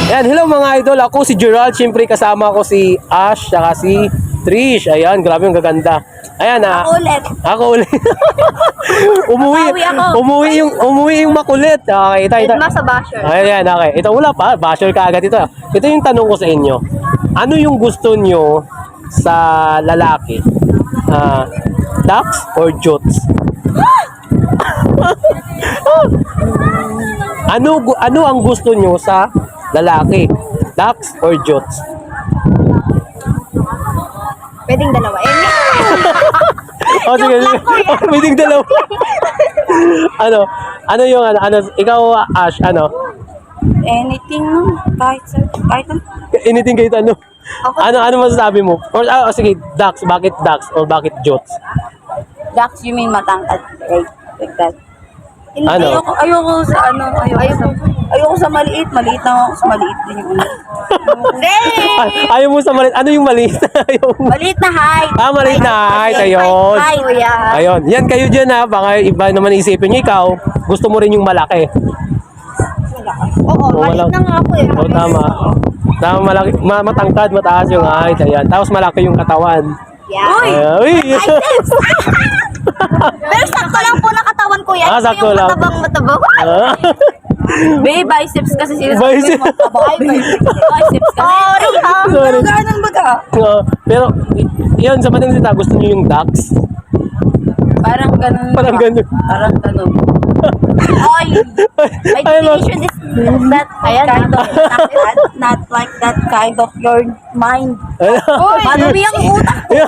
Ayan, hello mga idol. Ako si Gerald. Siyempre kasama ko si Ash, saka si Trish. Ayan, grabe yung gaganda. Ayan Ako ulit. Ako ulit. Babawi ako. umuwi yung makulit. Okay, ito. Edma sa basher. Ayan, okay. Ito wala pa. Basher ka agad ito. Ito yung tanong ko sa inyo. Ano yung gusto nyo sa lalaki? Ducks or jutes? Ano ang gusto nyo sa lalaki? Ducks or jutes? Pwedeng dalawa. Oh, sige, sige. Oh, pwedeng dalawa. Ano yung ikaw, Ash, Anything, kahit ano. anything kahit ano. Ako- Ano masasabi mo? Or, sige, ducks. Bakit ducks or bakit jutes? Ducks, you mean matangkad. Like that. Hindi, Ano? ayoko sa maliit. Maliit na ako sa maliit din yung Ayaw mo sa maliit. Ano yung maliit? Ayaw mo. Maliit na height. Maliit na height. Ayun. Height, kuya. Ayun. Yan kayo dyan ha. Baka iba naman isipin nyo. Ikaw, gusto mo rin yung malaki. Oo, maliit na nga ako eh. O, tama. Tama, malaki. Matangkad, mataas yung height. Ayan. Tapos malaki yung katawan. Yeah. Uy! Biceps! Pero sakto lang po nakatawan ko yan. Sakto lang. Matabang. May biceps kasi sila. Biceps. Biceps kasi. Sorry. Ganun ba ka? Pero, yun, sa madaling salita, gusto nyo yung ducks? Parang ganun. Parang ganun. Parang ganun. Ay, my Ay, definition is that kind of not like that kind of your mind. Madumi ang utak ko.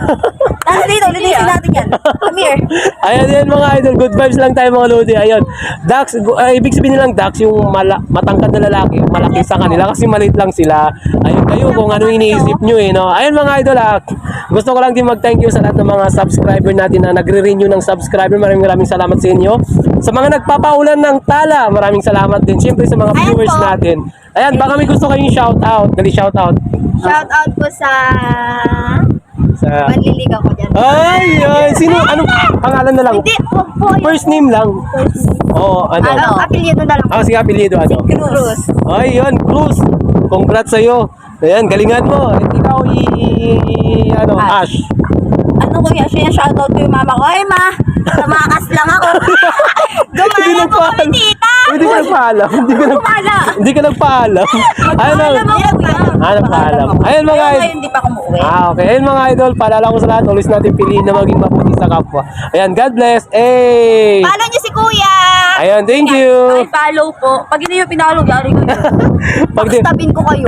Tara dito, linisin natin yan. Come here. Ayan yan mga idol, good vibes lang tayo mga lodi. Ayun, ducks, ibig sabihin nilang ducks, yung matangkad na lalaki, malaki sa kanila kasi maliit lang sila. Ayun kayo kung ano iniisip nyo eh, no? Ayun mga idol, gusto ko lang din mag-thank you sa lahat ng mga subscriber natin na nagre-renew ng subscriber. Maraming salamat sa inyo. Sa mga nagpapaulan ng tala, maraming salamat din. Siyempre sa mga viewers natin. Ayan, baka may gusto kayong shoutout. Dali, shoutout. Shout out po sa manliligaw ko dyan. Ay, sino? Anong pangalan na lang? Hindi, wag po. First name lang. Oo, Apelyido na lang. Sige, apelyido, Cruz. Ay, yun, Cruz. Congrats sa'yo. Ayan, galingan mo. At ikaw, Ash. Ano ko yan? Shoutout ko yung mama ko. Ay, ma! Tumakas lang ako. Gumaya po kami, tita! Hindi ka nagpaalam. Hindi ka nagpaalam. Nagpaalam. Ayun mga idol. Hindi pa kumuwi. Okay. Ayun mga idol, paalala ko sa lahat, always natin piliin na maging mabuti sa kapwa. Ayan, God bless. Hey! Follow niyo si kuya! Ayan, thank you. Ay, follow po. Pag hindi nyo pinalo, yari ko yun. Pag Tapin ko kayo.